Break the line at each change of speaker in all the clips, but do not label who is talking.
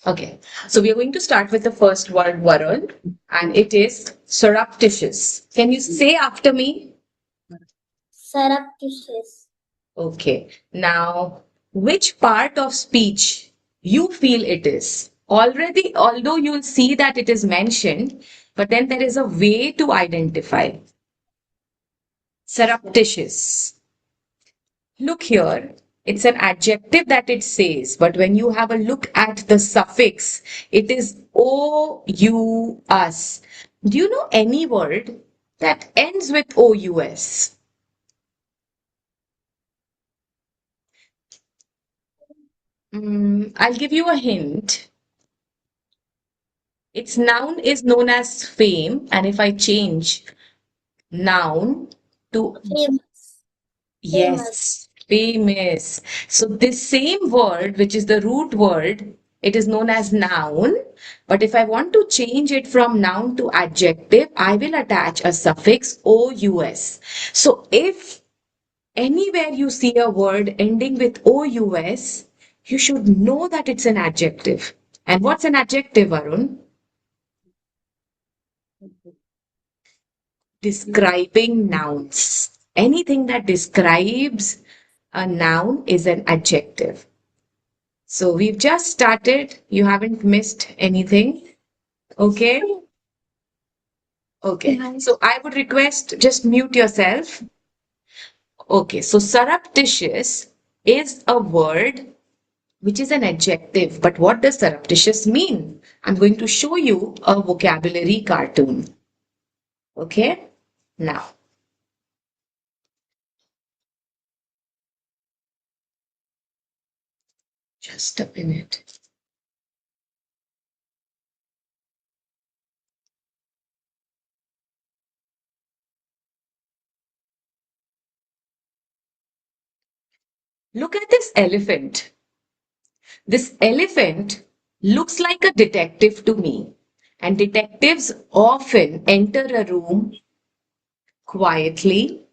Okay, so we are going to start with the first word, Varun, and it is surreptitious. Can you say after me?
Surreptitious.
Okay, now which part of speech you feel it is? Already, although you'll see that it is mentioned, but then there is a way to identify. Surreptitious. Look here, it's an adjective that it says, but when you have a look at the suffix, it is o, u, us. Do you know any word that ends with o, u, s? I'll give you a hint. Its noun is known as fame, and if I change noun to
Famous. Famous.
yes, famous. So this same word, which is the root word, it is known as noun. But if I want to change it from noun to adjective, I will attach a suffix ous. So if anywhere you see a word ending with ous, you should know that it's an adjective. And what's an adjective, Arun? Describing nouns. Anything that describes a noun is an adjective. So we've just started. You haven't missed anything. Okay. Okay. So I would request just mute yourself. Okay. So surreptitious is a word which is an adjective. But what does surreptitious mean? I'm going to show you a vocabulary cartoon. Okay. Now, just a minute. Look at this elephant. This elephant looks like a detective to me. And detectives often enter a room quietly,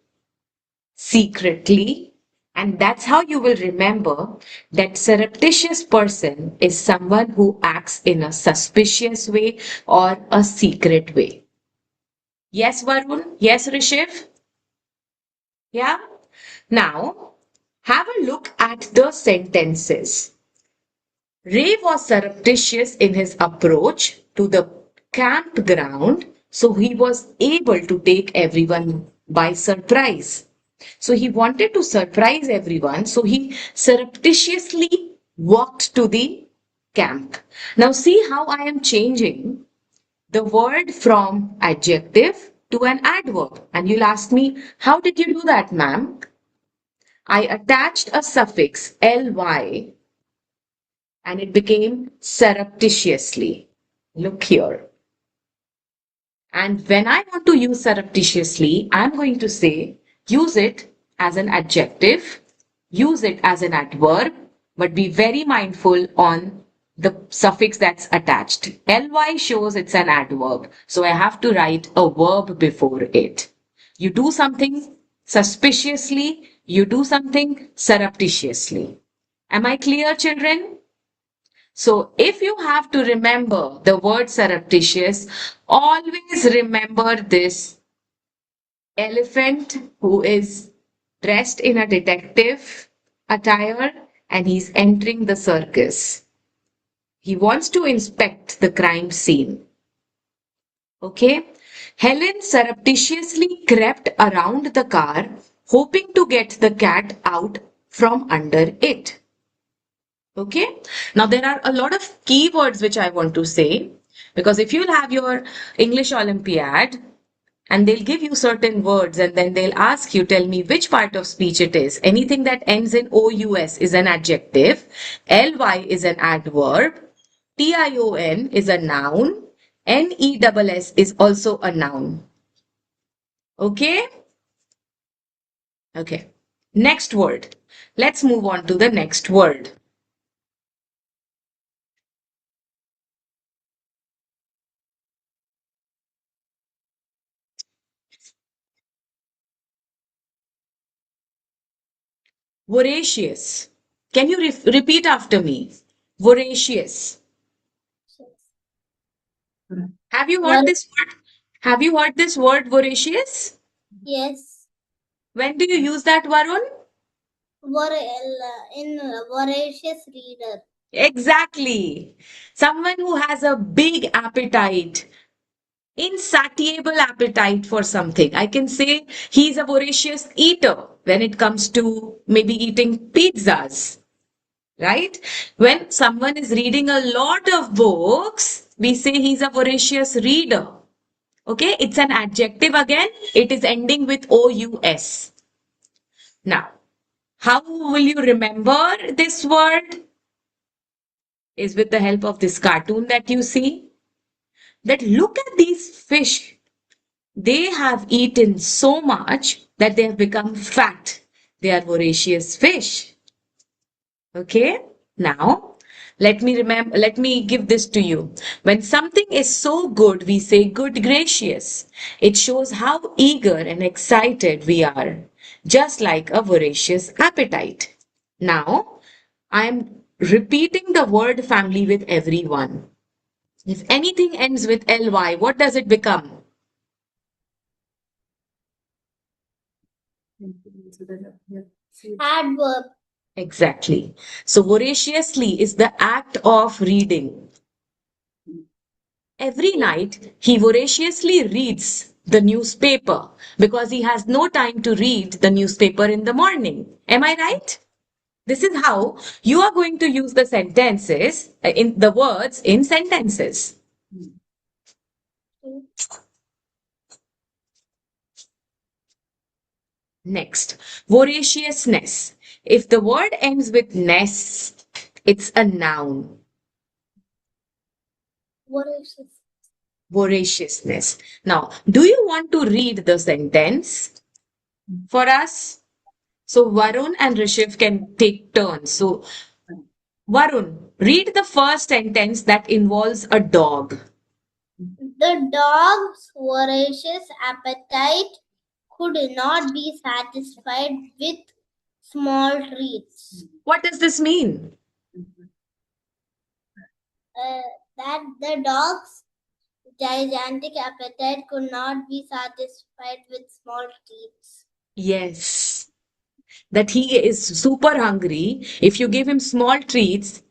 secretly, and that's how you will remember that surreptitious person is someone who acts in a suspicious way or a secret way. Yes, Varun? Yes, Rishiv? Yeah? Now, have a look at the sentences. Ray was surreptitious in his approach to the campground, so he was able to take everyone by surprise. So he wanted to surprise everyone, so he surreptitiously walked to the camp. Now, see how I am changing the word from adjective to an adverb. And you'll ask me, how did you do that, ma'am? I attached a suffix ly and it became surreptitiously. Look here. And when I want to use surreptitiously, I'm going to say use it as an adjective, use it as an adverb, but be very mindful on the suffix that's attached. Ly shows it's an adverb, so I have to write a verb before it. You do something suspiciously, you do something surreptitiously. Am I clear, children? So if you have to remember the word surreptitious, always remember this elephant who is dressed in a detective attire and he's entering the circus. He wants to inspect the crime scene. Okay? Helen surreptitiously crept around the car, hoping to get the cat out from under it. Okay. Now there are a lot of keywords which I want to say because if you'll have your English Olympiad and they'll give you certain words and then they'll ask you, tell me which part of speech it is. Anything that ends in OUS is an adjective. LY is an adverb. TION is a noun. NESS is also a noun. Okay. Okay. Next word. Let's move on to the next word. Voracious. Can you repeat after me? Voracious. Have you heard
Vor-
this word? Have you heard this word voracious?
yes.
When do you use that, Varun?
In voracious reader.
Exactly. Someone who has a big appetite, insatiable appetite for something. I can say he's a voracious eater when it comes to maybe eating pizzas, right? When someone is reading a lot of books, we say he's a voracious reader. Okay, it's an adjective again. It is ending with OUS. Now, how will you remember this word? Is with the help of this cartoon that you see. That look at these fish. They have eaten so much that they have become fat. They are voracious fish. Okay? Now, let me give this to you. When something is so good, we say good gracious. It shows how eager and excited we are, just like a voracious appetite. Now, I am repeating the word family with everyone. If anything ends with ly, what does it become?
Adverb.
Exactly. So, voraciously is the act of reading. Every night, he voraciously reads the newspaper because he has no time to read the newspaper in the morning. Am I right? This is how you are going to use the sentences, in the words in sentences. Next, voraciousness. If the word ends with ness, it's a noun.
Voracious.
Voraciousness. Now, do you want to read the sentence for us? So Varun and Rishiv can take turns. So Varun, read the first sentence that involves a dog.
The dog's voracious appetite could not be satisfied with small treats.
What does this mean?
That the dog's gigantic appetite could not be satisfied with small treats.
Yes, that he is super hungry. If you give him small treats,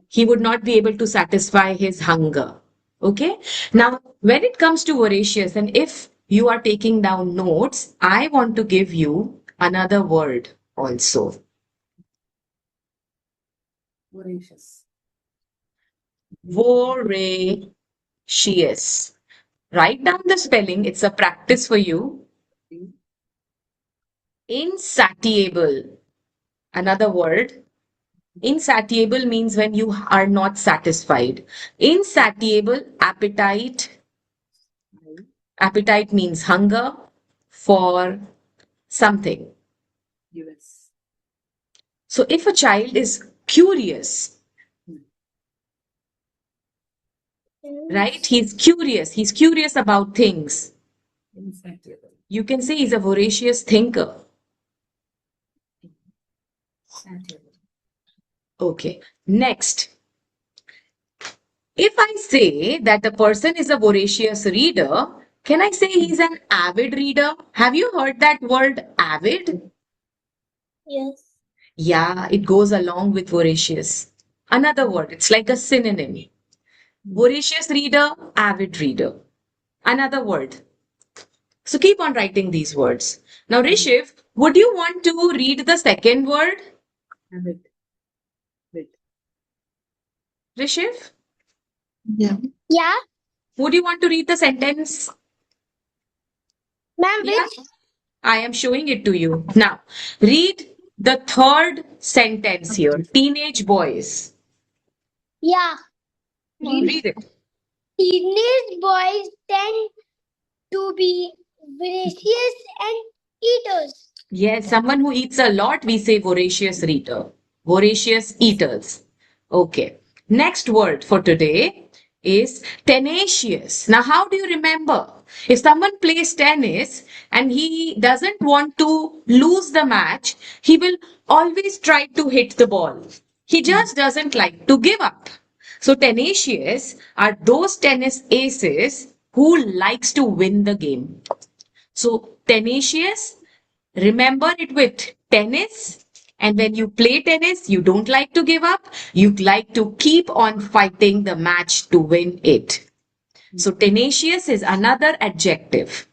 he would not be able to satisfy his hunger. Okay. Now, when it comes to voracious, and if you are taking down notes, I want to give you another word also.
Voracious.
Voracious. Write down the spelling. It's a practice for you. Insatiable. Another word. Insatiable means when you are not satisfied. Insatiable appetite. Appetite means hunger for something.
US.
So if a child is curious, right? He's curious about things.
Insatiable.
You can say he's a voracious thinker.
Satiable.
Okay. Next. If I say that the person is a voracious reader, can I say he's an avid reader? Have you heard that word avid?
Yes.
Yeah, it goes along with voracious. Another word, it's like a synonym. Voracious reader, avid reader. Another word. So keep on writing these words. Now, Rishiv, would you want to read the second word?
Habit. Bit.
Rishiv,
Yeah.
Yeah.
would you want to read the sentence?
Ma'am,
Yeah,
which?
I am showing it to you. Now, read the third sentence here. Teenage boys.
Yeah.
Read it.
Teenage boys tend to be voracious and eaters.
Yes, someone who eats a lot, we say voracious reader. Voracious eaters. Okay. Next word for today. is tenacious. Now, how do you remember? If someone plays tennis and he doesn't want to lose the match, he will always try to hit the ball. He just doesn't like to give up. So tenacious are those tennis aces who likes to win the game. So tenacious, remember it with tennis. And when you play tennis, you don't like to give up. You like to keep on fighting the match to win it. So tenacious is another adjective.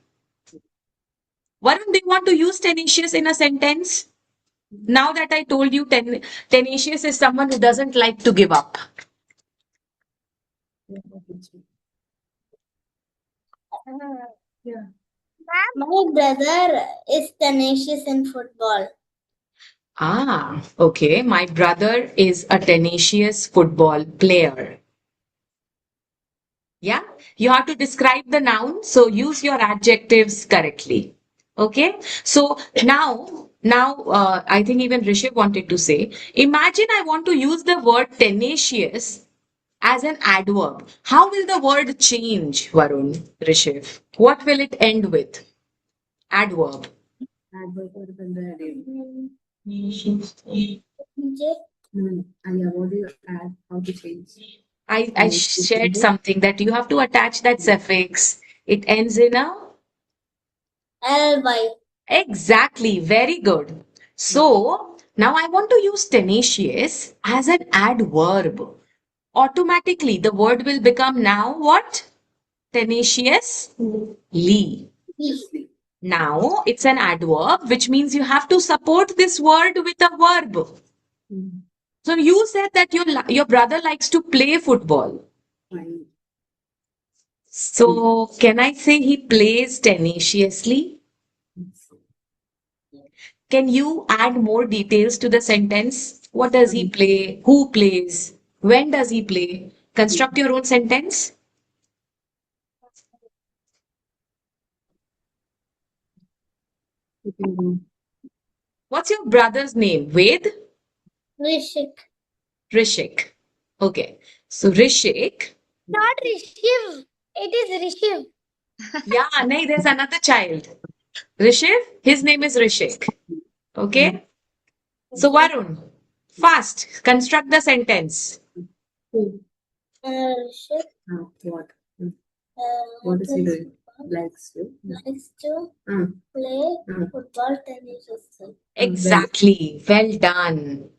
Varun, do you want to use tenacious in a sentence? Now that I told you tenacious is someone who doesn't like to give up.
Yeah.
My brother is tenacious in football.
Ah, okay. My brother is a tenacious football player. Yeah, you have to describe the noun, so use your adjectives correctly. Okay, so now, I think even Rishabh wanted to say, imagine I want to use the word tenacious as an adverb. How will the word change, Varun, Rishabh? What will it end with? Adverb.
Adverb or comparative.
DJ,
Yeah, what do you add? How to change?
I shared something that you have to attach that suffix. It ends in a
LY.
exactly, very good. So now I want to use tenacious as an adverb. Automatically, the word will become now what? Tenaciously.
E.
Now it's an adverb, which means you have to support this word with a verb. So you said that your brother likes to play football.
Fine.
So can I say he plays tenaciously? Can you add more details to the sentence? What does he play? Who plays? When does he play? Construct your own sentence.
You can do.
What's your brother's name? Ved?
Rishik.
Rishik. Okay. So Rishik.
Not Rishiv. It is Rishiv.
Yeah, nahi, there's another child. Rishiv, his name is Rishik. Okay. So Varun, fast, construct the sentence.
Who?
Rishik.
What?
Uh,
What is he doing? Likes to.
Likes to
Mm.
play football tennis.
Exactly. Well done.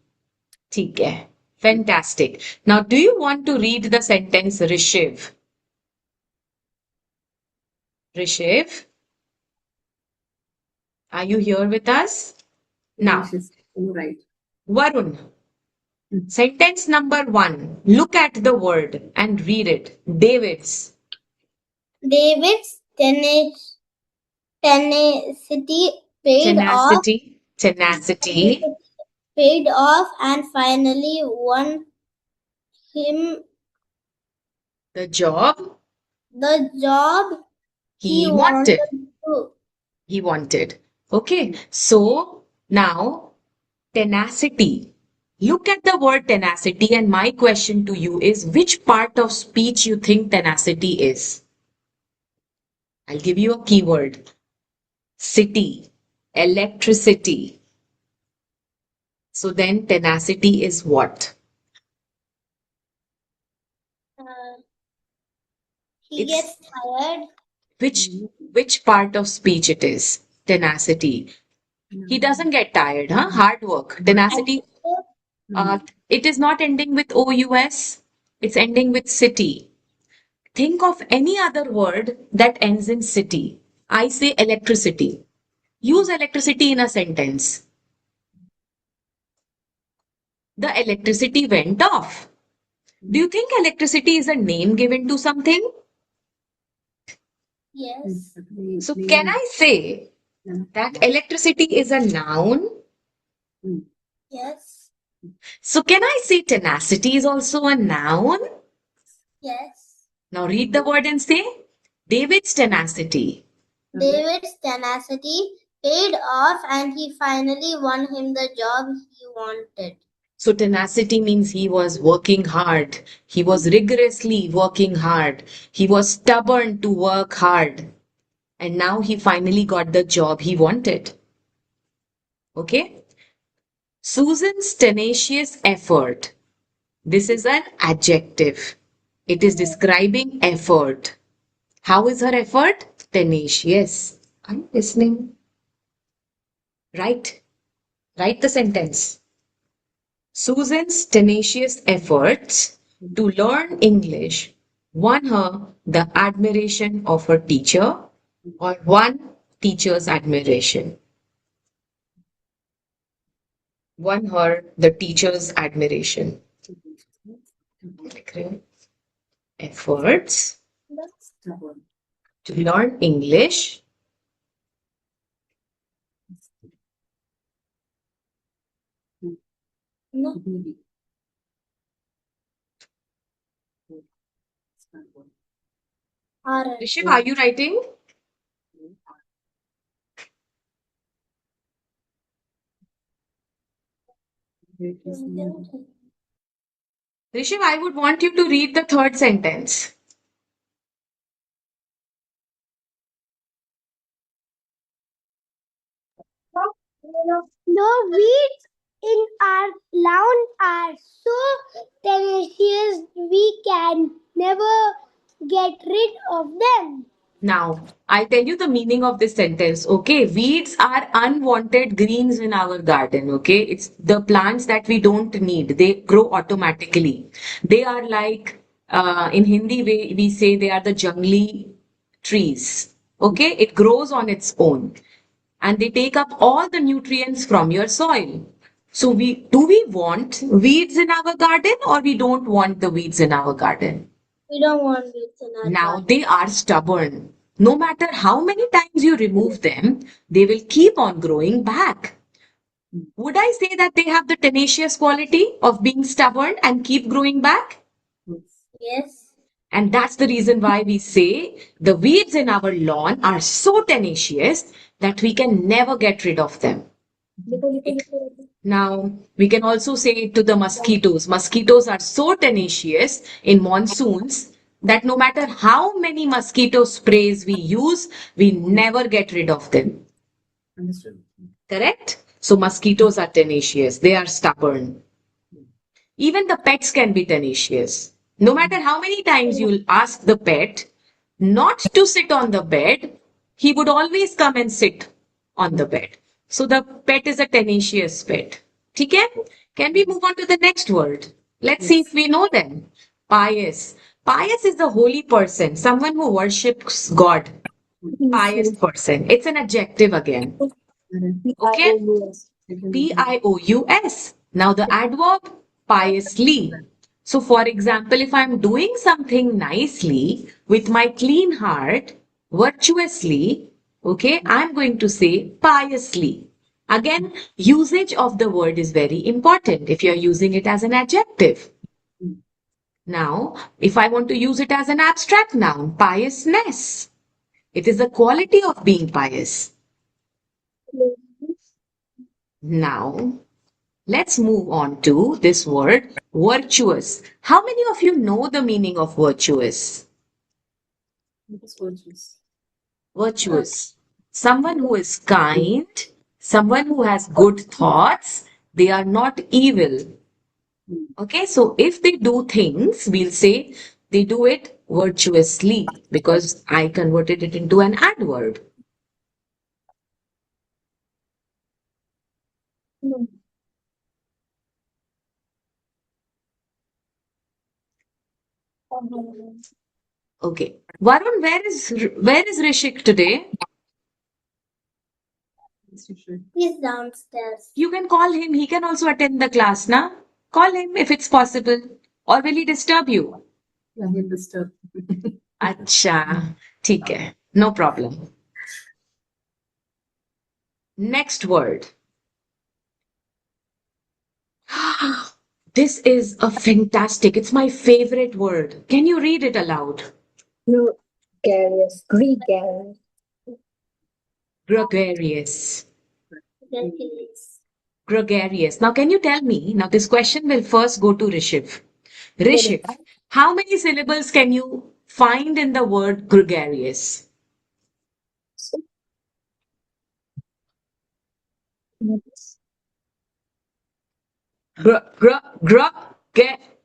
ठीक है. Fantastic. Now, do you want to read the sentence Rishiv? Rishiv, are you here with us? Now,
She's right.
Varun, sentence number 1. Look at the word and read it. David's.
David's tenacity
Tenacity.
paid off and finally won him
The job
the job
he wanted.
to.
He wanted. Okay. So now, tenacity. Look at the word tenacity, and my question to you is which part of speech you think tenacity is? I'll give you a keyword. City, electricity. So then tenacity is what?
He
It's-
gets tired.
Which part of speech it is? Tenacity. He doesn't get tired, huh? Hard work. Tenacity. It is not ending with OUS. It's ending with city. Think of any other word that ends in city. I say electricity. Use electricity in a sentence. The electricity went off. Do you think electricity is a name given to something?
Yes.
So can I say that electricity is a noun?
Yes.
So can I say tenacity is also a noun?
Yes.
Now read the word and say David's tenacity.
David's tenacity paid off and he finally won him the job he wanted.
So tenacity means he was working hard. He was rigorously working hard. He was stubborn to work hard. And now he finally got the job he wanted. Okay? Susan's tenacious effort. This is an adjective. It is describing effort. How is her effort? Tenacious. Are you listening? Right. Write the sentence. Susan's tenacious efforts to learn English won her the admiration of her teacher or won teacher's admiration. Won her the teacher's admiration. Efforts
Stubborn.
to learn English
No.
Maybe. Stubborn.
Alright.
Rishiv, are you writing?
It is never.
Rishiv, I would want you to read the third sentence.
The weeds in our lawn are so tenacious we can never get rid of them.
Now, I'll tell you the meaning of this sentence. Okay, weeds are unwanted greens in our garden. Okay, it's the plants that we don't need. They grow automatically. They are like, in Hindi, we say they are the jungly trees. Okay, it grows on its own and they take up all the nutrients from your soil. So do we want weeds in our garden or we don't want the weeds in our garden?
We don't want weeds in our
Now
garden.
they are stubborn. No matter how many times you remove them, they will keep on growing back. Would I say that they have the tenacious quality of being stubborn and keep growing back?
Yes.
And that's the reason why we say the weeds in our lawn are so tenacious that we can never get rid of them. Now, we can also say it to the mosquitoes. Mosquitoes are so tenacious in monsoons that no matter how many mosquito sprays we use, we never get rid of them.
Understood.
Correct? So, mosquitoes are tenacious, they are stubborn. Even the pets can be tenacious. No matter how many times you'll ask the pet not to sit on the bed, he would always come and sit on the bed. So the pet is a tenacious pet. Okay? Can we move on to the next word? Let's see if we know them. Pious. Pious is the holy person, someone who worships God. Pious person. It's an adjective again. Okay? Pious. Now the adverb piously. So for example, if I'm doing something nicely with my clean heart, virtuously, okay, I'm going to say piously. Again, usage of the word is very important if you're using it as an adjective. Now, if I want to use it as an abstract noun, piousness. It is a quality of being pious. Now, let's move on to this word, virtuous. How many of you know the meaning of virtuous?
It's virtuous.
Virtuous. Someone who is kind, someone who has good thoughts, they are not evil. Okay, so if they do things, we'll say they do it virtuously because I converted it into an adverb. Okay. Varun, where is Rishik today?
Yes, you should.
He's downstairs.
You can call him. He can also attend the class, na? Call him if it's possible. Or will he disturb you?
Yeah, he'll disturb.
अच्छा, ठीक है. No problem. Next word. This is a fantastic. It's my favorite word. Can you read it aloud?
Gregarious, gregarious,
Gregarious.
Yes.
Gregarious. Now, can you tell me? Now, this question will first go to Rishiv. Rishiv, how many syllables can you find in the word gregarious?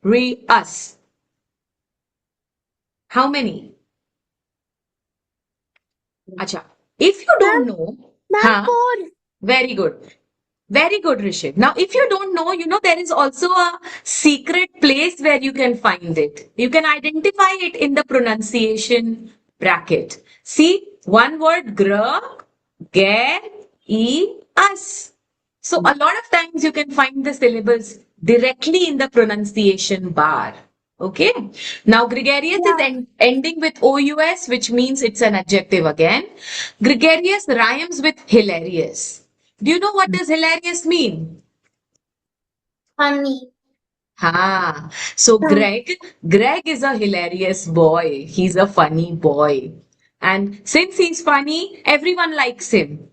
Gregarious. How many? Acha. If you don't know,
Ma'am,
huh?
4.
Very good. Very good, Rishiv. Now, if you don't know, there is also a secret place where you can find it. You can identify it in the pronunciation bracket. See, one word, us. So, a lot of times you can find the syllables directly in the pronunciation bar. Okay. Now, gregarious is ending with OUS, which means it's an adjective again. Gregarious rhymes with hilarious. Do you know what does hilarious mean?
Funny.
So Greg is a hilarious boy. He's a funny boy. And since he's funny, everyone likes him.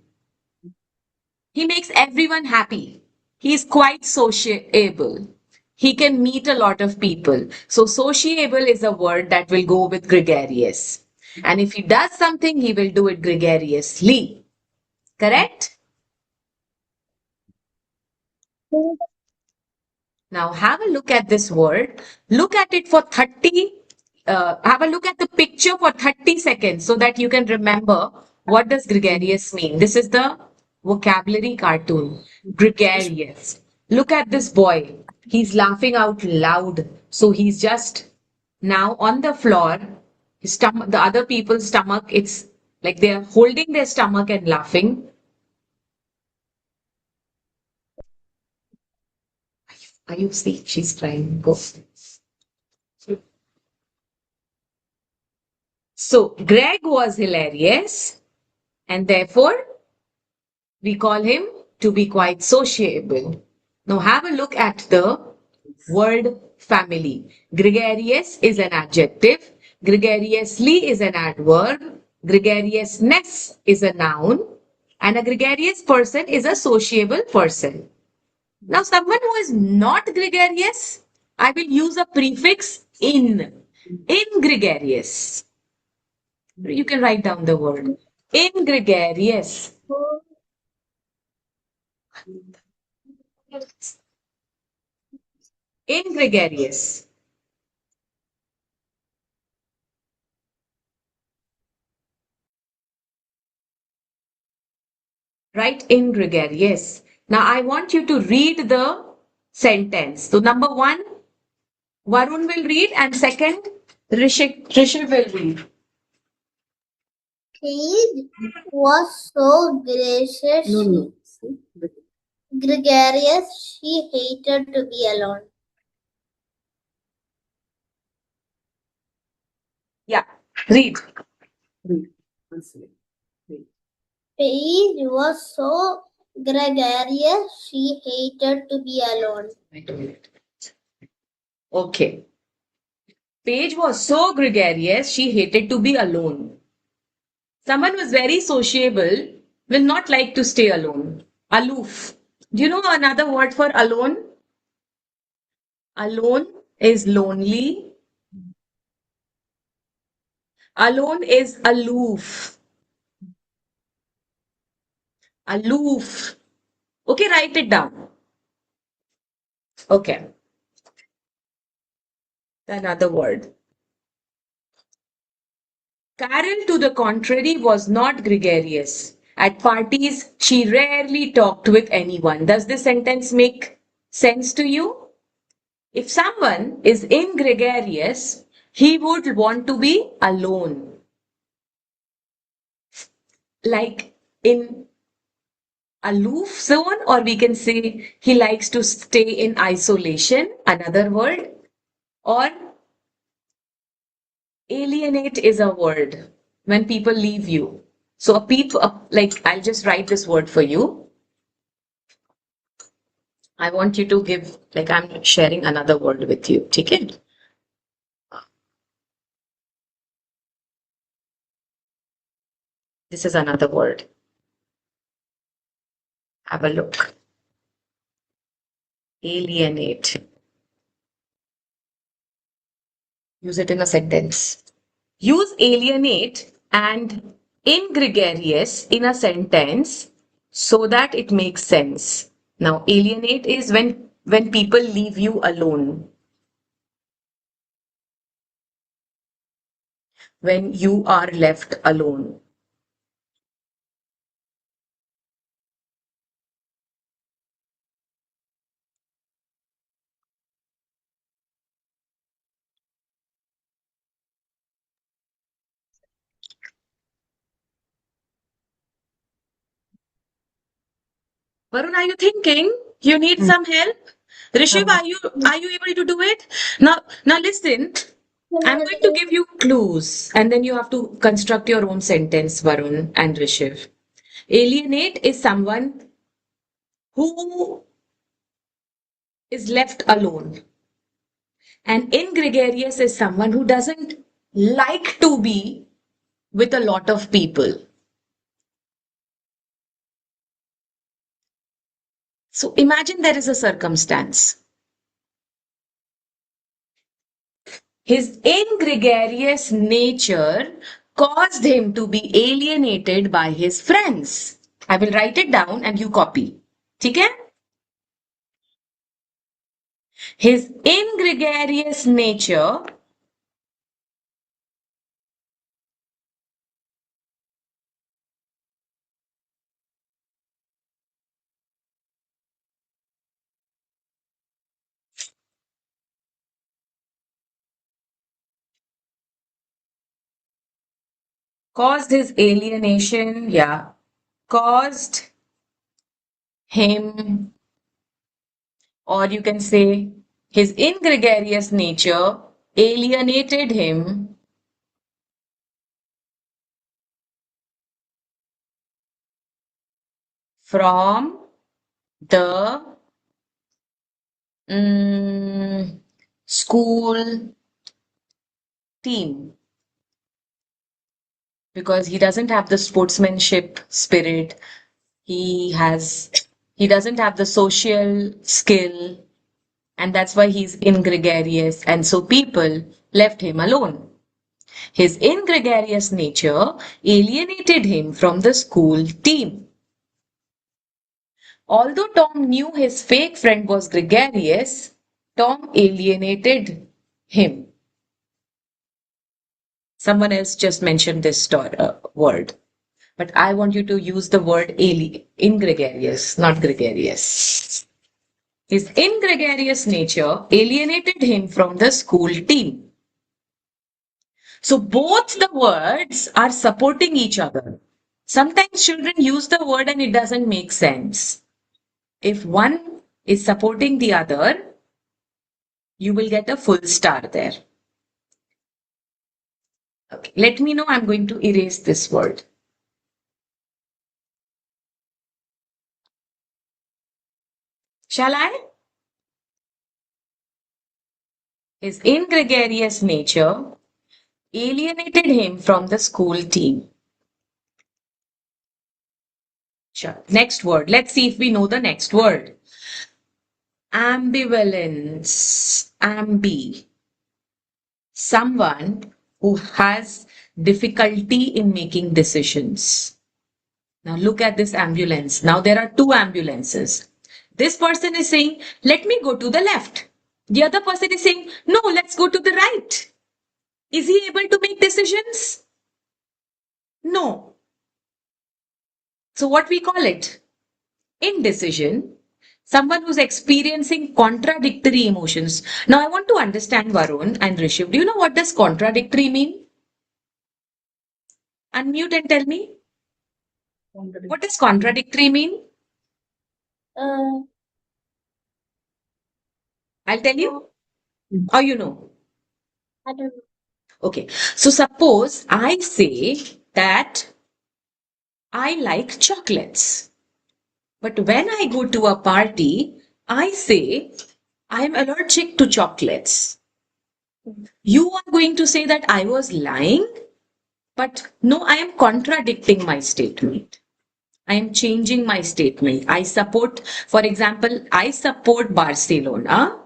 He makes everyone happy. He's quite sociable. He can meet a lot of people. So sociable is a word that will go with gregarious. And if he does something, he will do it gregariously. Correct? Now have a look at this word. Look at it for 30, have a look at the picture for 30 seconds so that you can remember what does gregarious mean. This is the vocabulary cartoon. Gregarious. Look at this boy. He's laughing out loud. So he's just now on the floor. His stomach, the other people's stomach, it's like they're holding their stomach and laughing. Are you see? She's trying. Go. So Greg was hilarious and therefore we call him to be quite sociable. Now have a look at the word family. Gregarious is an adjective. Gregariously is an adverb. Gregariousness is a noun. And a gregarious person is a sociable person. Now someone who is not gregarious, I will use a prefix in. In gregarious. You can write down the word. In gregarious. In gregarious. Write in gregarious. Now I want you to read the sentence. So number one, Varun will read, and second, Rishi will read.
He was so gracious,
No. See?
gregarious, she hated to be alone.
Yeah, read.
Read. One second. Read.
Paige was so gregarious, she hated to be alone.
Okay. Paige was so gregarious, she hated to be alone. Someone who is very sociable will not like to stay alone. Aloof. Do you know another word for alone? Alone is lonely. Alone is aloof. Aloof. Okay, write it down. Okay. Another word. Carol, to the contrary, was not gregarious. At parties, she rarely talked with anyone. Does this sentence make sense to you? If someone is ingregarious, he would want to be alone. Like in aloof zone, or we can say he likes to stay in isolation, another word, or alienate is a word when people leave you. So like I'll just write this word for you. I want you to give, like I'm sharing another word with you. Okay? This is another word. Have a look. Alienate. Use it in a sentence. Use alienate and ingregarious in a sentence so that it makes sense. Now, alienate is when people leave you alone. When you are left alone. Varun, are you thinking? You need some help? Rishiv, are you able to do it? Now listen. I'm going to give you clues and then you have to construct your own sentence, Varun and Rishiv. Alienate is someone who is left alone. And ingregarious is someone who doesn't like to be with a lot of people. So imagine there is a circumstance. His ingregarious nature caused him to be alienated by his friends. I will write it down and you copy. ठीक है? His ingregarious nature caused his alienation, caused him, or you can say his ingregarious nature alienated him from the school team because he doesn't have the sportsmanship spirit. He doesn't have the social skill, and that's why he's ingregarious, and so people left him alone. His ingregarious nature alienated him from the school team. Although Tom knew his fake friend was gregarious, Tom alienated him. Someone else just mentioned this word, but I want you to use the word ingregarious, not gregarious. His ingregarious nature alienated him from the school team. So both the words are supporting each other. Sometimes children use the word and it doesn't make sense. If one is supporting the other, you will get a full star there. Okay, let me know. I'm going to erase this word. Shall I? His ingregarious nature alienated him from the school team. Sure. Next word. Let's see if we know the next word. Ambivalence. Someone who has difficulty in making decisions. Now look at this ambulance. Now there are two ambulances. This person is saying, let me go to the left. The other person is saying, no, let's go to the right. Is he able to make decisions? No. So what we call it? Indecision. Someone who's experiencing contradictory emotions. Now I want to understand, Varun and Rishiv. Do you know what does contradictory mean? Unmute and tell me. What does contradictory mean? I'll tell you. Or you know?
I don't know.
Okay. So suppose I say that I like chocolates. But when I go to a party, I say I'm allergic to chocolates. You are going to say that I was lying, but no, I am contradicting my statement. I am changing my statement. I support, for example, I support Barcelona.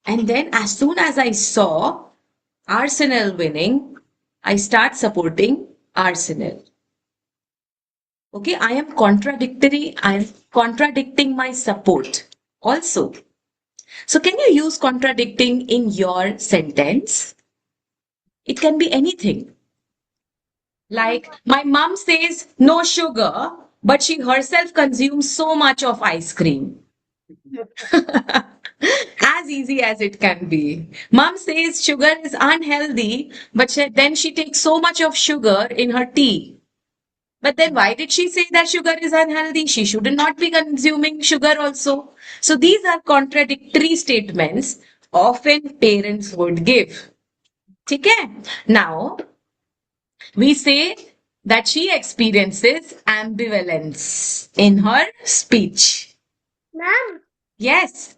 And then as soon as I saw Arsenal winning, I start supporting Arsenal. Okay, I am contradicting my support also. So can you use contradicting in your sentence? It can be anything. Like my mom says no sugar, but she herself consumes so much of ice cream. As easy as it can be. Mom says sugar is unhealthy, but then she takes so much of sugar in her tea. But then why did she say that sugar is unhealthy? She should not be consuming sugar also. So these are contradictory statements often parents would give. Okay? Now, we say that she experiences ambivalence in her speech.
Ma'am,
Yes.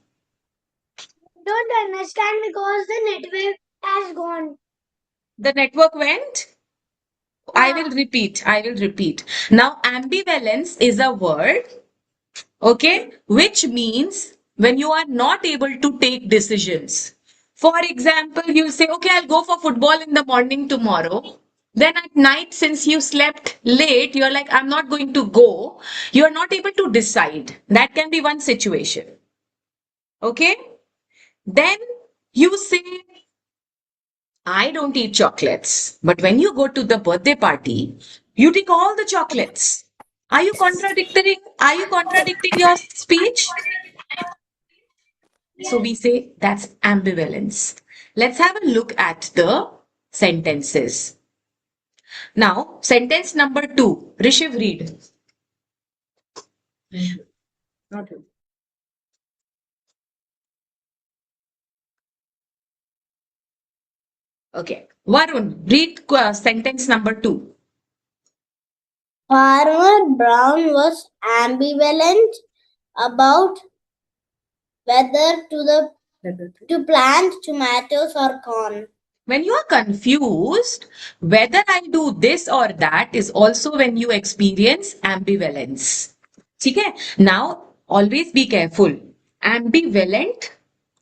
don't understand because the network has gone.
The network went? I will repeat. Now, ambivalence is a word, okay, which means when you are not able to take decisions. For example, you say, okay, I'll go for football in the morning tomorrow. Then at night, since you slept late, you're like, I'm not going to go. You're not able to decide. That can be one situation. Okay? Then you say, I don't eat chocolates. But when you go to the birthday party, you take all the chocolates. Are you contradicting? Are you contradicting your speech? So we say that's ambivalence. Let's have a look at the sentences. Now, sentence number 2. Rishiv, read.
Not him.
Okay. Varun, read sentence number 2.
Farmer Brown was ambivalent about whether to plant tomatoes or corn.
When you are confused, whether I do this or that is also when you experience ambivalence. Okay? Now, always be careful. Ambivalent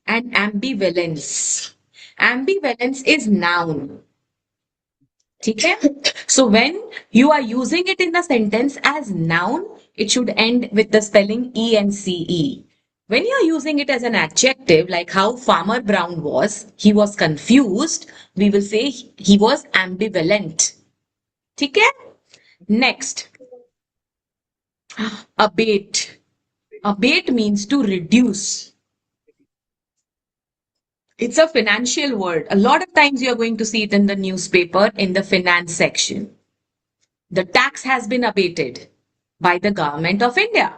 and ambivalence. Ambivalence is noun. Okay? So when you are using it in a sentence as noun, it should end with the spelling ence. When you're using it as an adjective, like how Farmer Brown was, he was confused, we will say he was ambivalent. Okay? Next, abate. Abate means to reduce. It's a financial word. A lot of times you're going to see it in the newspaper in the finance section. The tax has been abated by the government of India.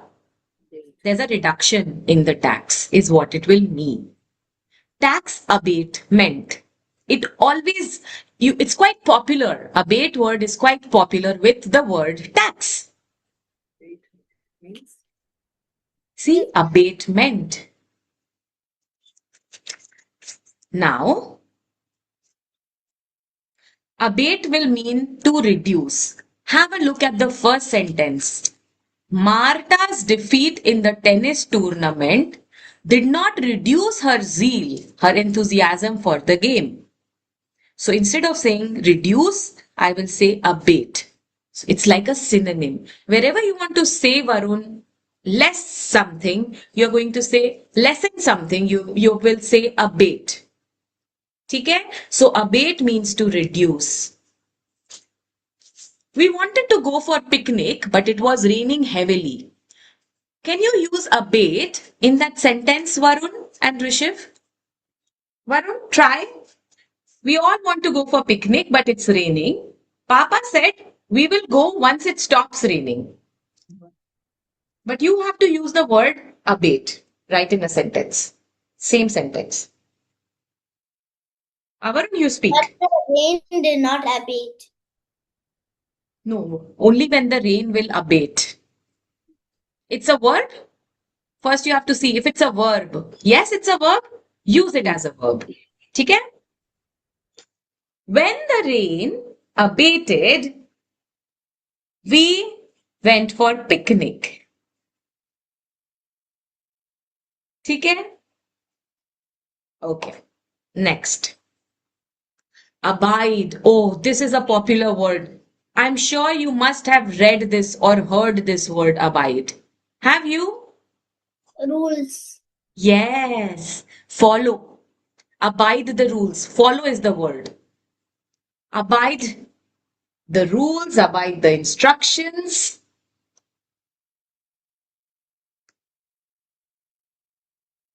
There's a reduction in the tax, is what it will mean. Tax abatement. It's quite popular. Abate word is quite popular with the word tax.
Means
See, abatement. Now, abate will mean to reduce. Have a look at the first sentence. Marta's defeat in the tennis tournament did not reduce her zeal, her enthusiasm for the game. So instead of saying reduce, I will say abate. So it's like a synonym. Wherever you want to say, Varun, less something, you're going to say lessen something, you will say abate. Okay? So abate means to reduce. We wanted to go for picnic, but it was raining heavily. Can you use abate in that sentence, Varun and Rishiv? Varun, try. We all want to go for picnic, but it's raining. Papa said we will go once it stops raining. But you have to use the word abate right in a sentence. Same sentence. Varun, you speak.
But the rain did not abate.
No, only when the rain will abate. It's a word. First, you have to see if it's a verb. Yes, it's a verb. Use it as a verb. Okay? When the rain abated, we went for picnic. ठीक है? Okay. Next. Abide. Oh, this is a popular word. I'm sure you must have read this or heard this word abide. Have you?
Rules.
Yes. Follow. Abide the rules. Follow is the word. Abide the rules, abide the instructions.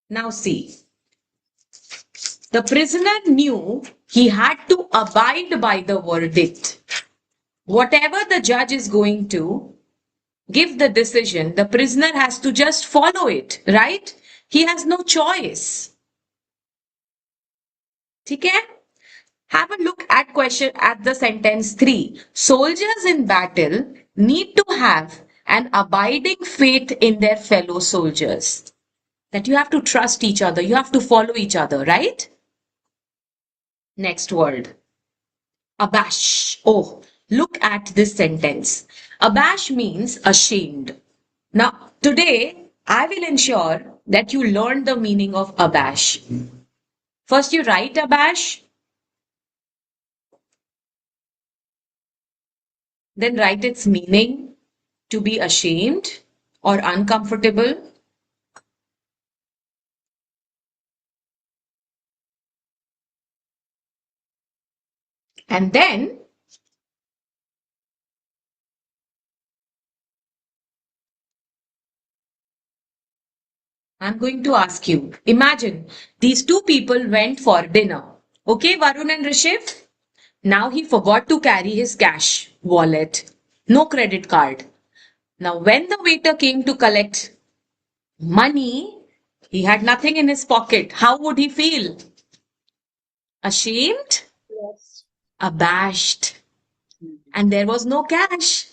Now see. The prisoner knew he had to abide by the verdict. Whatever the judge is going to give the decision, the prisoner has to just follow it, right? He has no choice. ठीक है? Have a look at the sentence 3. Soldiers in battle need to have an abiding faith in their fellow soldiers. That you have to trust each other, you have to follow each other, right? Next word. Abash. Oh, look at this sentence. Abash means ashamed. Now, today, I will ensure that you learn the meaning of abash. First, you write abash. Then write its meaning, to be ashamed or uncomfortable. And then I'm going to ask you, imagine these two people went for dinner. Okay, Varun and Rishiv? Now he forgot to carry his cash, wallet, no credit card. Now when the waiter came to collect money, he had nothing in his pocket. How would he feel? Ashamed?
Yes.
Abashed. And there was no cash.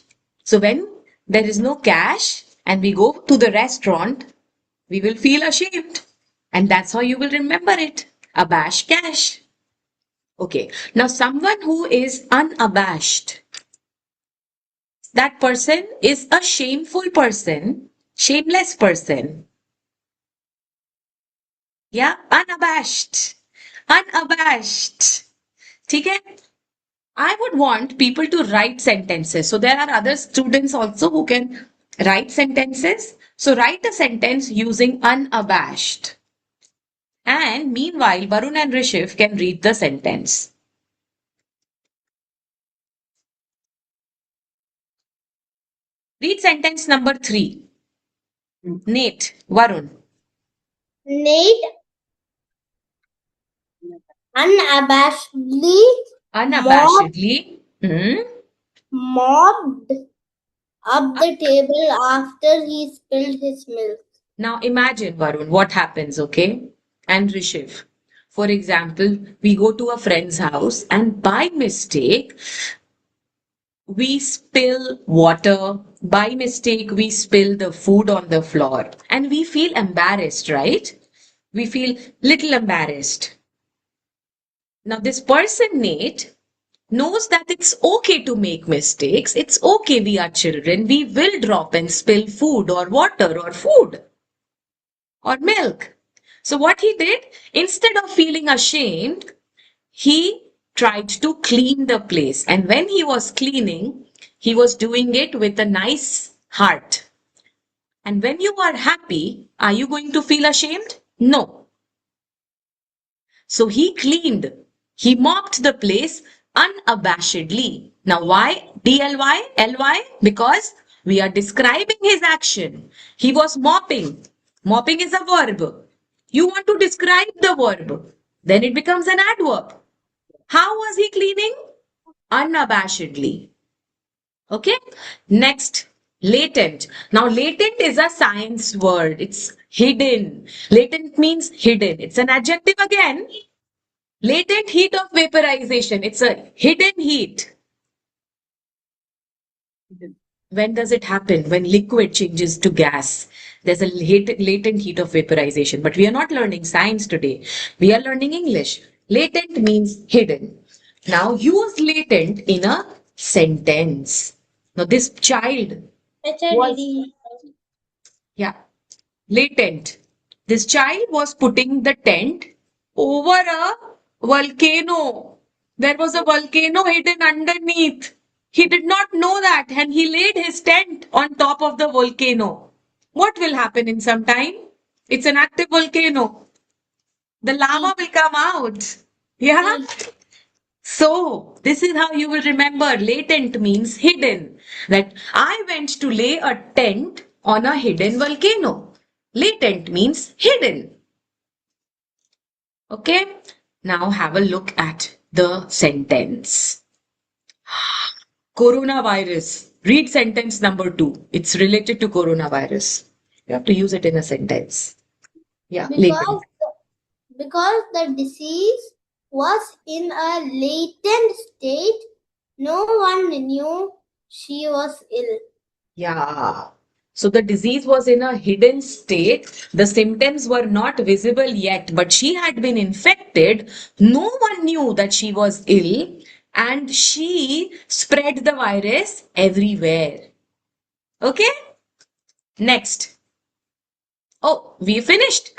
So when there is no cash and we go to the restaurant, we will feel ashamed. And that's how you will remember it. Abash cash. Okay. Now someone who is unabashed, that person is a shameful person, shameless person. Yeah, unabashed. Unabashed. ठीक है? I would want people to write sentences. So there are other students also who can write sentences. So write a sentence using unabashed. And meanwhile, Varun and Rishiv can read the sentence. Read sentence number 3. Nate, Varun.
Nate unabashedly
Unabashedly.
mopped up the table after he spilled his milk.
Now imagine, Varun, what happens, okay? And Rishiv. For example, we go to a friend's house and by mistake, we spill water. By mistake, we spill the food on the floor. And we feel embarrassed, right? We feel little embarrassed. Now this person, Nate, knows that it's okay to make mistakes. It's okay, we are children. We will drop and spill food or water or food or milk. So what he did, instead of feeling ashamed, he tried to clean the place. And when he was cleaning, he was doing it with a nice heart. And when you are happy, are you going to feel ashamed? No. So he cleaned, he mopped the place unabashedly. Now why DLY, LY? Because we are describing his action. He was mopping. Mopping is a verb. You want to describe the verb. Then it becomes an adverb. How was he cleaning? Unabashedly. Okay. Next, latent. Now latent is a science word. It's hidden. Latent means hidden. It's an adjective again. Latent heat of vaporization. It's a hidden heat. When does it happen? When liquid changes to gas. There's a latent heat of vaporization. But we are not learning science today. We are learning English. Latent means hidden. Now use latent in a sentence. Now this child
HIDD.
Yeah, latent. This child was putting the tent over a volcano. There was a volcano hidden underneath. He did not know that and he laid his tent on top of the volcano. What will happen in some time? It's an active volcano. The lava will come out. Yeah. So, this is how you will remember latent means hidden. That I went to lay a tent on a hidden volcano. Latent means hidden. Okay, now have a look at the sentence. Coronavirus. Read sentence number 2. It's related to coronavirus. You have to use it in a sentence. Yeah, latent.
Because the disease was in a latent state, no one knew she was ill.
Yeah. So the disease was in a hidden state. The symptoms were not visible yet, but she had been infected. No one knew that she was ill, and she spread the virus everywhere. Okay? Next. Oh, we finished.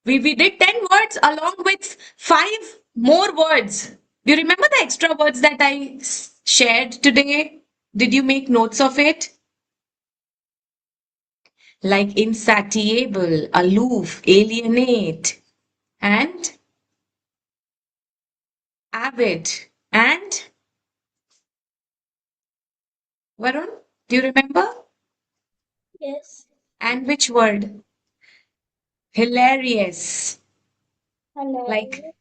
We did 10 words along with 5 more words. Do you remember the extra words that I shared today? Did you make notes of it? Like insatiable, aloof, alienate, and avid. And Varun, do you remember?
Yes.
And which word? Hilarious,
Hello.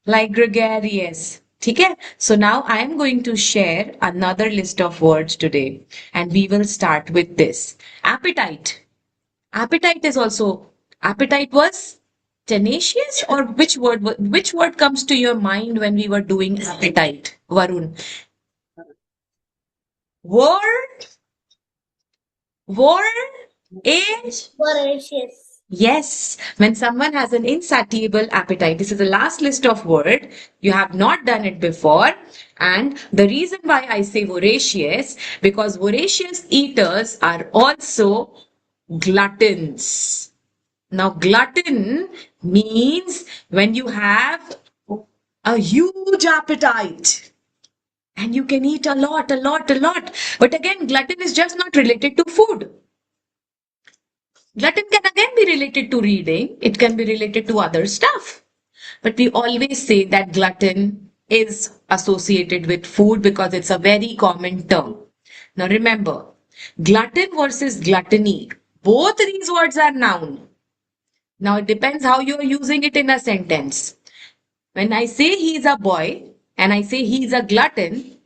like gregarious. Okay? So now I am going to share another list of words today, and we will start with this. Appetite. Appetite is also, appetite was tenacious, or which word comes to your mind when we were doing appetite, Varun? Word, word is,
Voracious.
yes, when someone has an insatiable appetite. This is the last list of word. You have not done it before. And the reason why I say voracious, because voracious eaters are also gluttons. Now, glutton means when you have a huge appetite and you can eat a lot, a lot, a lot. But again, glutton is just not related to food. Glutton can again be related to reading, it can be related to other stuff. But we always say that glutton is associated with food because it's a very common term. Now remember, glutton versus gluttony, both these words are noun. Now it depends how you are using it in a sentence. When I say he's a boy and I say he's a glutton,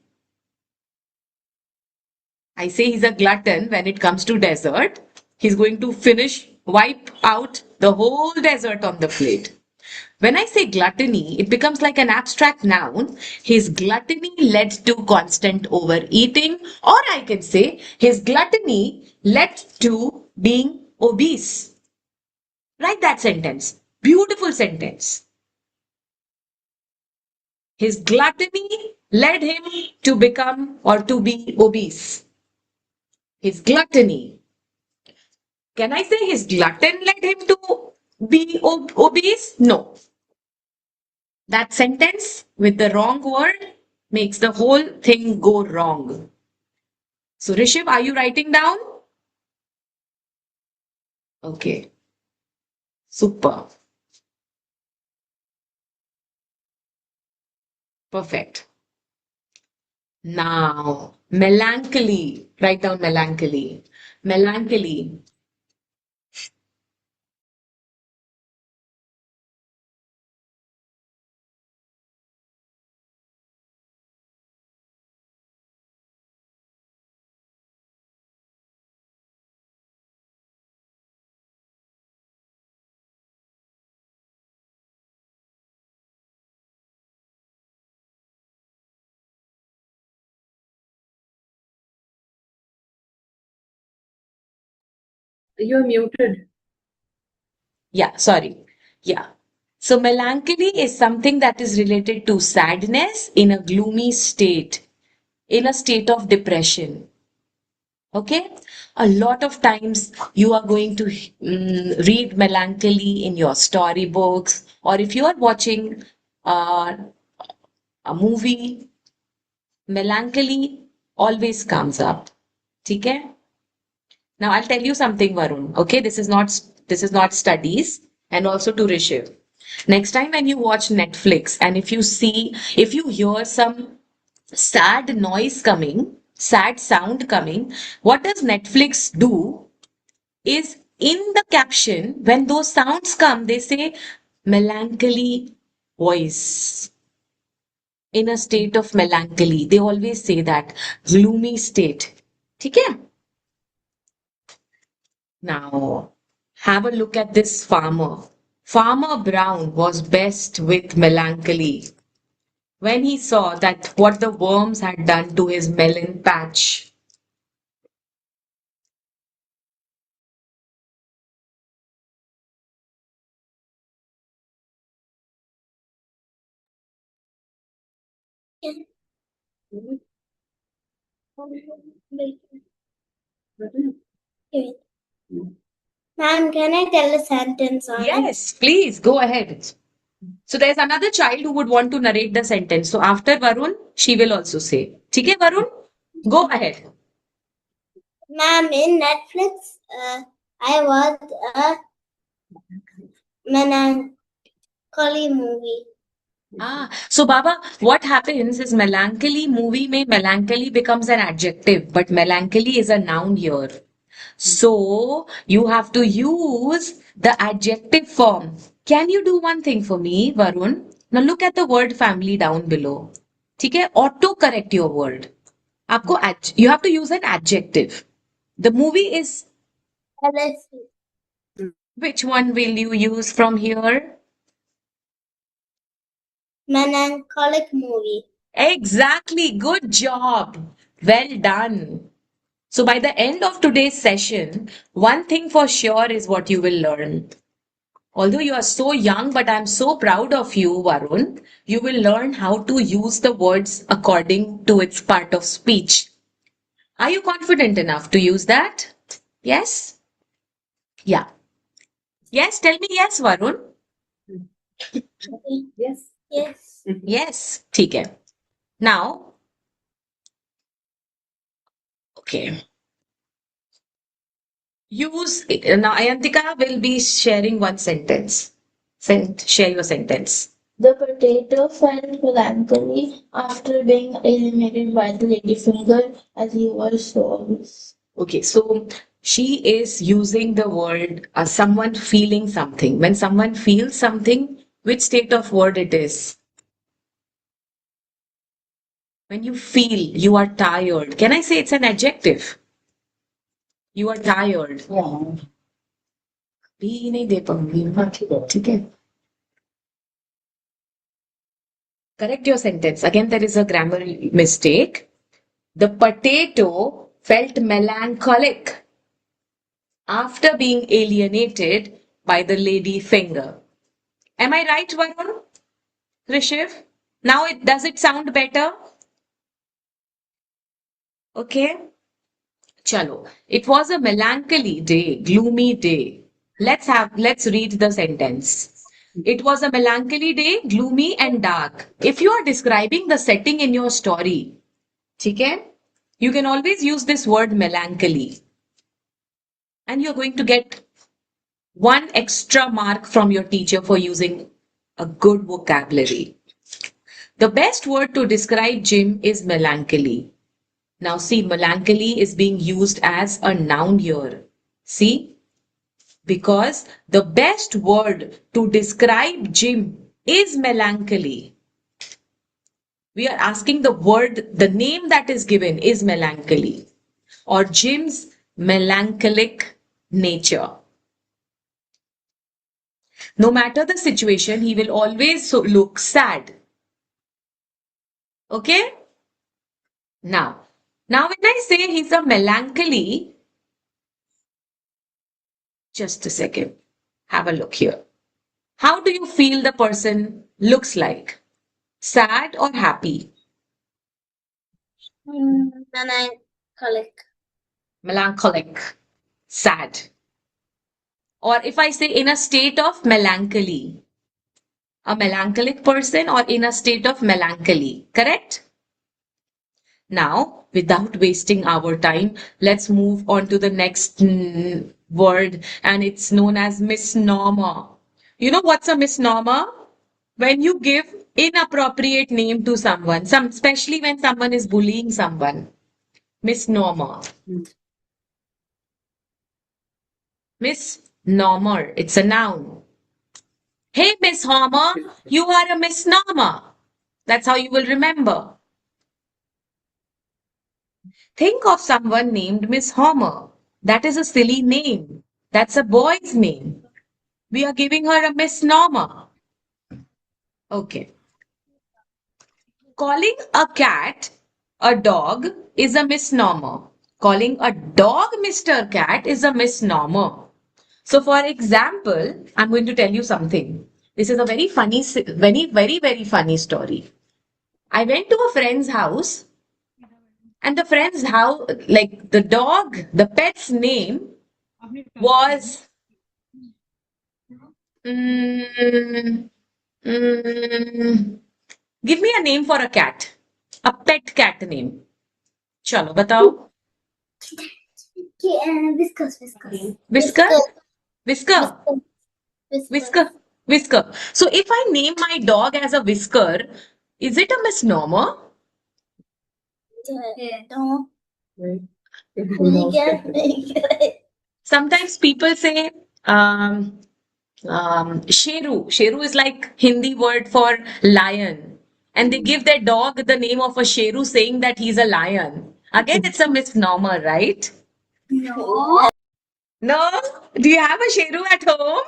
I say he's a glutton when it comes to dessert. He's going to wipe out the whole dessert on the plate. When I say gluttony, it becomes like an abstract noun. His gluttony led to constant overeating, or I can say his gluttony led to being obese. Write that sentence. Beautiful sentence. His gluttony led him to become or to be obese. His gluttony. Can I say his glutton led him to be obese? No. That sentence with the wrong word makes the whole thing go wrong. So, Rishiv, are you writing down? Okay. Super. Perfect. Now, melancholy. Write down melancholy. Melancholy.
You're muted.
Yeah, sorry. Yeah. So melancholy is something that is related to sadness in a gloomy state, in a state of depression. Okay. A lot of times you are going to read melancholy in your storybooks, or if you are watching uh, a movie, melancholy always comes up. Okay? Now I'll tell you something, Varun. Okay, this is not studies, and also to Rishiv. Next time when you watch Netflix and if you hear some sad noise coming, sad sound coming, what does Netflix do is in the caption, when those sounds come, they say melancholy voice, in a state of melancholy. They always say that gloomy state. Okay? Now, have a look at this farmer. Farmer Brown was best with melancholy when he saw that what the worms had done to his melon patch.
Ma'am, can I tell a sentence on it?
Yes, please go ahead. So there's another child who would want to narrate the sentence. So after Varun, she will also say. Okay, Varun? Go ahead.
Ma'am, in Netflix, I watched a melancholy movie.
So Baba, what happens is melancholy movie may melancholy becomes an adjective, but melancholy is a noun here. So you have to use the adjective form. Can you do one thing for me, Varun? Now look at the word family down below. ठीक है? Auto correct your word. आपको you have to use an adjective. The movie is,
Let's see.
which one will you use from here?
Melancholic movie.
Exactly. Good job. Well done. So by the end of today's session, one thing for sure is what you will learn. Although you are so young, but I'm so proud of you, Varun. You will learn how to use the words according to its part of speech. Are you confident enough to use that? Yes? Yeah. Yes, tell me yes, Varun.
Yes.
Yes.
Yes, ठीक है. Now, okay. Use it. Now, Ayantika will be sharing one sentence. Share your sentence.
The potato felt melancholy after being eliminated by the ladyfinger as he was so.
Okay, so she is using the word someone feeling something. When someone feels something, which state of word it is? When you feel you are tired. Can I say it's an adjective? You are tired.
Yeah.
भी नहीं दे पाऊंगी हाँ ठीक है Correct your sentence. Again, there is a grammar mistake. The potato felt melancholic after being alienated by the lady finger. Am I right, Varun? Rishiv? Now does it sound better? Okay. Chalo. It was a melancholy day, gloomy day. Let's read the sentence. It was a melancholy day, gloomy and dark. If you are describing the setting in your story, okay, you can always use this word melancholy. And you're going to get one extra mark from your teacher for using a good vocabulary. The best word to describe Jim is melancholy. Now see, melancholy is being used as a noun here. See? Because the best word to describe Jim is melancholy. We are asking the name that is given is melancholy or Jim's melancholic nature. No matter the situation, he will always look sad. Okay? Now when I say he's a melancholy, just a second. Have a look here. How do you feel the person looks like? Sad or happy?
Melancholic.
Melancholic. Sad. Or if I say in a state of melancholy, a melancholic person or in a state of melancholy, correct? Now, without wasting our time, let's move on to the next word, and it's known as misnomer. You know what's a misnomer? When you give inappropriate name to someone, especially when someone is bullying someone. Misnomer. Misnomer. It's a noun. Hey, Miss Homer, you are a misnomer. That's how you will remember. Think of someone named Miss Homer. That is a silly name. That's a boy's name. We are giving her a misnomer. Okay. Calling a cat a dog is a misnomer. Calling a dog Mr. Cat is a misnomer. So, for example, I'm going to tell you something. This is a very funny, very funny story. I went to a friend's house, and the friend's house, like the dog, the pet's name was. Mm, give me a name for a cat. A pet cat name. Chalo, batao.
Whiskers.
Whisker? Whisker? Whisker? Whisker. So if I name my dog as a Whisker, is it a misnomer?
No.
Right.
Sometimes people say Sheru. Sheru is like Hindi word for lion. And they give their dog the name of a Sheru saying that he's a lion. Again, it's a misnomer, right?
No.
No? Do you have a Sheru at home?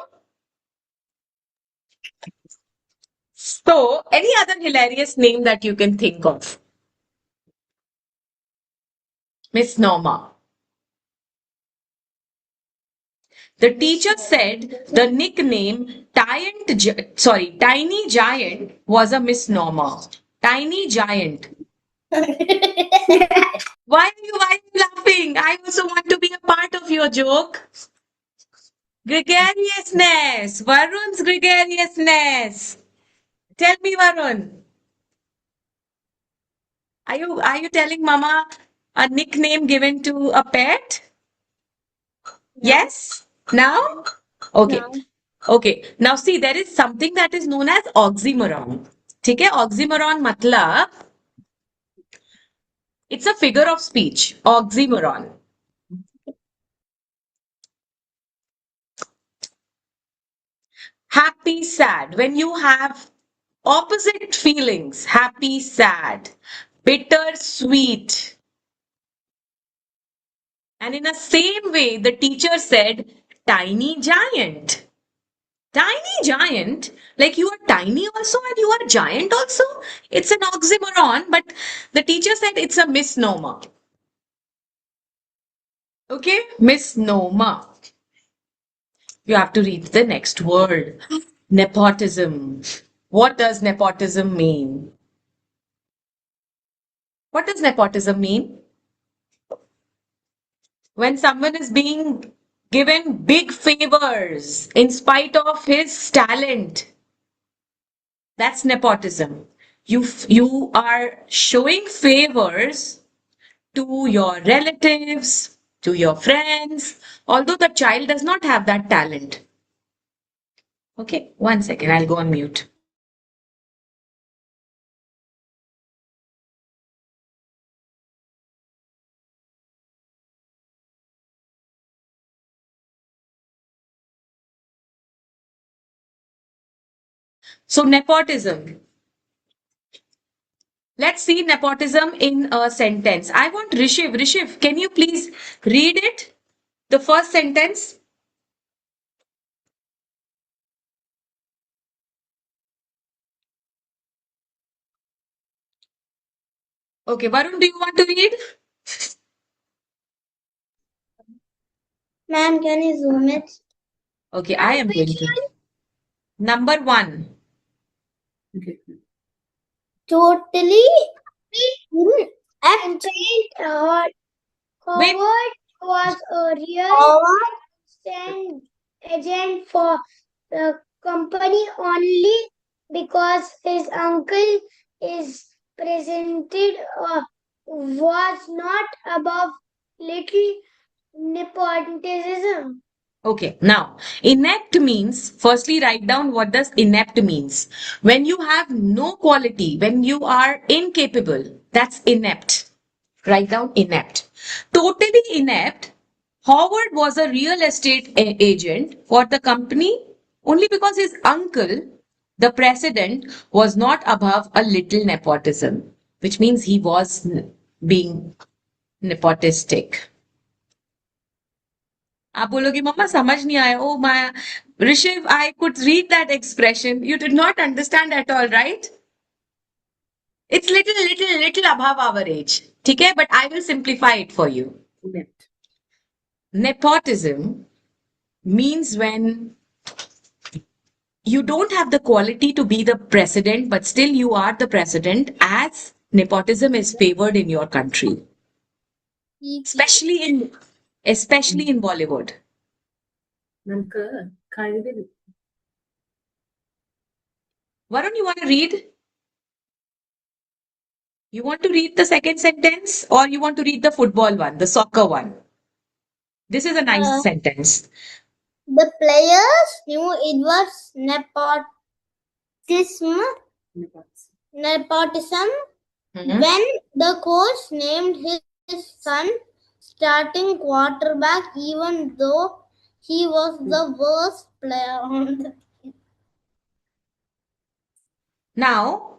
So, any other hilarious name that you can think of? Misnomer. The teacher said the nickname Tiny Giant was a misnomer. Tiny Giant. Why are you laughing? I also want to be a part of your joke. Gregariousness. Varun's gregariousness. Tell me, Varun. Are you telling Mama a nickname given to a pet? Yes? Now? Okay. Okay. Now see, there is something that is known as oxymoron. ठीक है? Oxymoron मतलब it's a figure of speech. Oxymoron. Happy, sad. When you have opposite feelings, happy, sad, bitter, sweet. And in the same way, the teacher said, tiny giant. Tiny giant? Like you are tiny also and you are giant also? It's an oxymoron, but the teacher said it's a misnomer. Okay? Misnomer. You have to read the next word. Nepotism. What does nepotism mean? What does nepotism mean? When someone is being given big favors in spite of his talent, that's nepotism. You are showing favors to your relatives, to your friends, although the child does not have that talent. Okay, 1 second, I'll go on mute. So, nepotism. Let's see nepotism in a sentence. I want Rishiv. Rishiv, can you please read it? The first sentence. Okay, Varun, do you want to read?
Ma'am, can you zoom it?
Okay, I am going to. Number 1.
Okay.
Totally inaccurate or
Wait,
forward.
was a real estate agent for the company only because his uncle is presented was not above little nepotism.
Okay, now inept means, firstly write down what does inept means. When you have no quality, when you are incapable, that's inept. Write down inept. Totally inept. Howard was a real estate agent for the company only because his uncle, the president, was not above a little nepotism, which means he was being nepotistic. आप बोलोगे मम्मा समझ नहीं आया oh my ऋषिव I could read that expression you did not understand at all right it's little above our age ठीक है but I will simplify it for you
Inept.
nepotism means when you don't have the quality to be the president but still you are the president as nepotism is favored in your country especially in Bollywood.
നമുക്ക് കഴിവിൽ
Varun, you want to read? You want to read the second sentence or you want to read the football one, the soccer one? This is a nice sentence.
The players knew it was nepotism
Mhm.
when the coach named his son starting quarterback even though he was the worst player on the
Now,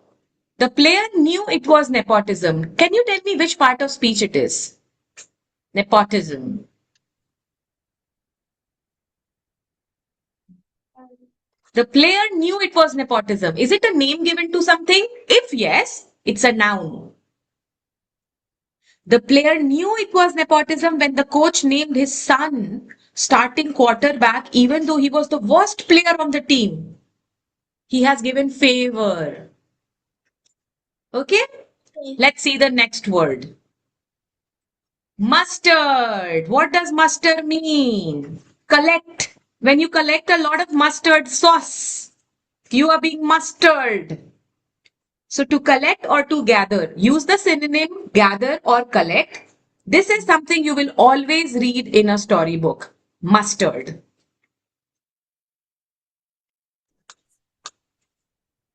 the player knew it was nepotism. Can you tell me which part of speech it is? Nepotism. The player knew it was nepotism. Is it a name given to something? If yes, it's a noun. The player knew it was nepotism when the coach named his son starting quarterback even though he was the worst player on the team. He has given favor. Okay? Let's see the next word. Mustard. What does mustard mean? Collect. When you collect a lot of mustard sauce, you are being mustered. So to collect or to gather, use the synonym gather or collect. This is something you will always read in a storybook. Mustard.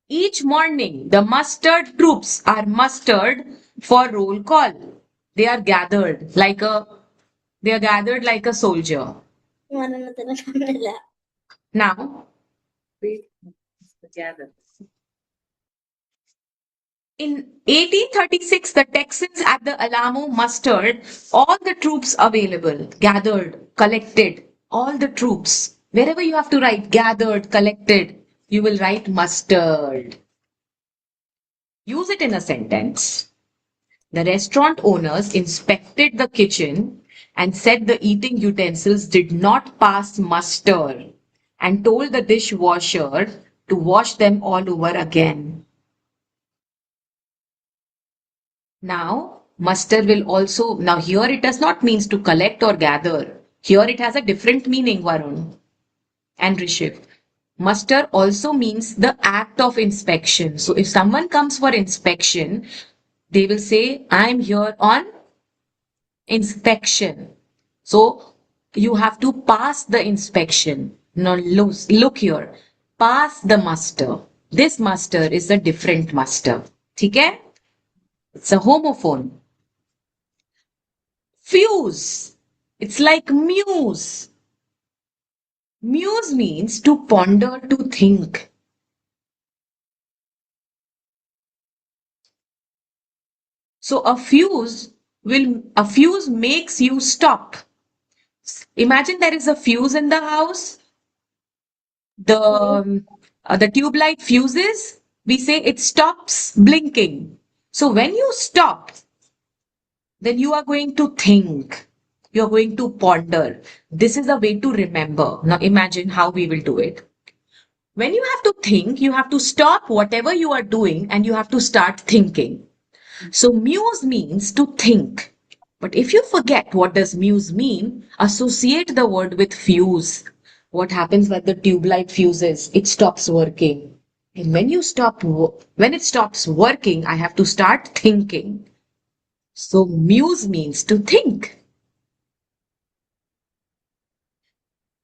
Each morning, the mustered troops are mustered for roll call. They are gathered like a soldier. Now,
read together.
in 1836, the Texans at the Alamo mustered all the troops available, gathered, collected, all the troops. Wherever you have to write gathered, collected, you will write mustered. Use it in a sentence. The restaurant owners inspected the kitchen and said the eating utensils did not pass muster and told the dishwasher to wash them all over again. Now, muster will also, now here it does not mean to collect or gather. Here it has a different meaning, Varun and Rishiv. Muster also means the act of inspection. So if someone comes for inspection, they will say, I'm here on inspection. So you have to pass the inspection. Now look here. Pass the muster. This muster is a different muster. Okay? It's a homophone. Fuse. It's like muse. Muse means to ponder, to think. So a fuse makes you stop. Imagine there is a fuse in the house. The tube light fuses. We say it stops blinking. So when you stop, then you are going to think. You are going to ponder. This is a way to remember. Now imagine how we will do it. When you have to think, you have to stop whatever you are doing and you have to start thinking. So muse means to think. But if you forget what does muse mean, associate the word with fuse. What happens when the tube light fuses? It stops working. And when it stops working, I have to start thinking. So muse means to think.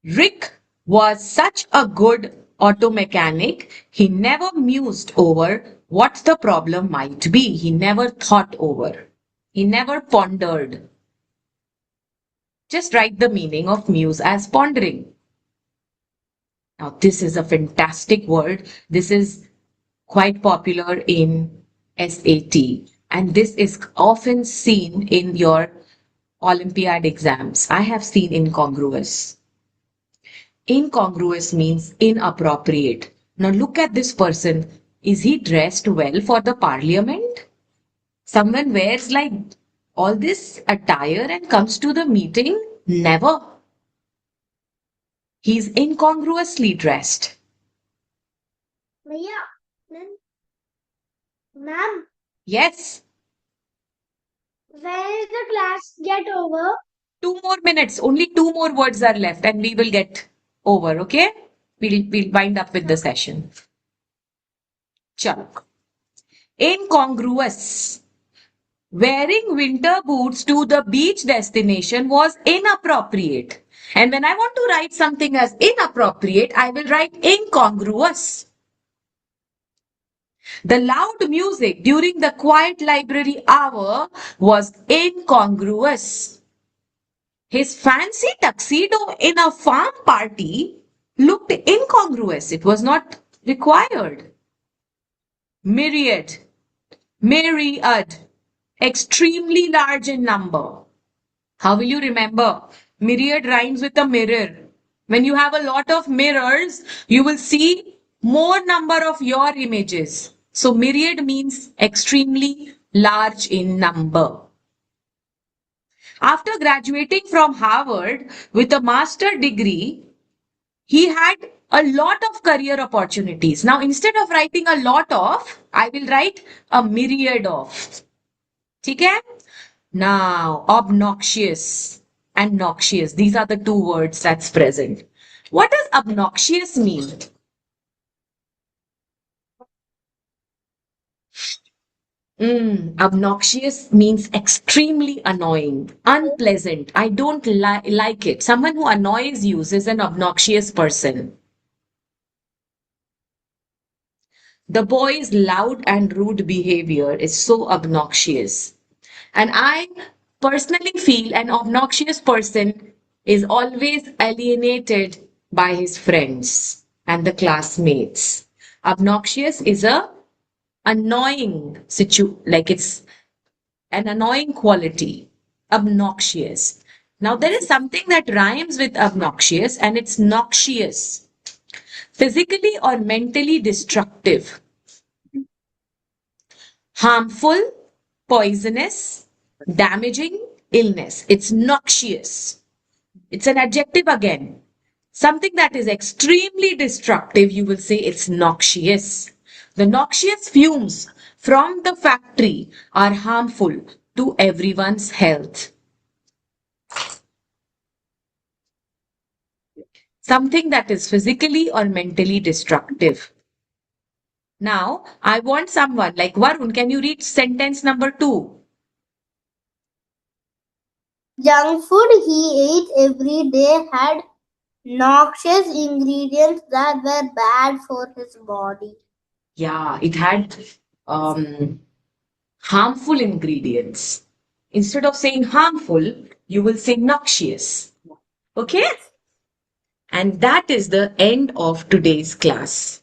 Rick was such a good auto mechanic, he never mused over what the problem might be. He never thought over. He never pondered. Just write the meaning of muse as pondering. Now, this is a fantastic word. This is quite popular in SAT, and this is often seen in your Olympiad exams. I have seen incongruous. Incongruous means inappropriate. Now, look at this person. Is he dressed well for the parliament? Someone wears like all this attire and comes to the meeting? Never. He's incongruously dressed.
Bhaiya, then, ma'am,
Yes,
when is the class get over?
2 more minutes. Only 2 more words are left and we will get over, okay? We'll wind up with the session. Chalo. Incongruous. Wearing winter boots to the beach destination was inappropriate. And when I want to write something as inappropriate, I will write incongruous. The loud music during the quiet library hour was incongruous. His fancy tuxedo in a farm party looked incongruous. It was not required. Myriad, myriad, extremely large in number. How will you remember? Myriad rhymes with a mirror. When you have a lot of mirrors, you will see more number of your images. So myriad means extremely large in number. After graduating from Harvard with a master degree, he had a lot of career opportunities. Now, instead of writing a lot of, I will write a myriad of. Okay? Now, obnoxious and noxious. These are the two words that's present. What does obnoxious mean? Obnoxious means extremely annoying, unpleasant. I don't like it. Someone who annoys you is an obnoxious person. The boy's loud and rude behavior is so obnoxious. And I personally feel an obnoxious person is always alienated by his friends and the classmates. Obnoxious is a annoying like it's an annoying quality. Obnoxious. Now there is something that rhymes with obnoxious and it's noxious. Physically or mentally destructive. Harmful, poisonous, damaging, illness. It's noxious. It's an adjective again. Something that is extremely destructive, you will say it's noxious. The noxious fumes from the factory are harmful to everyone's health. Something that is physically or mentally destructive. Now, I want someone like Varun, can you read sentence number 2?
Junk food he ate every day had noxious ingredients that were bad for his body.
Yeah, it had harmful ingredients. Instead of saying harmful, you will say noxious. Okay? And that is the end of today's class.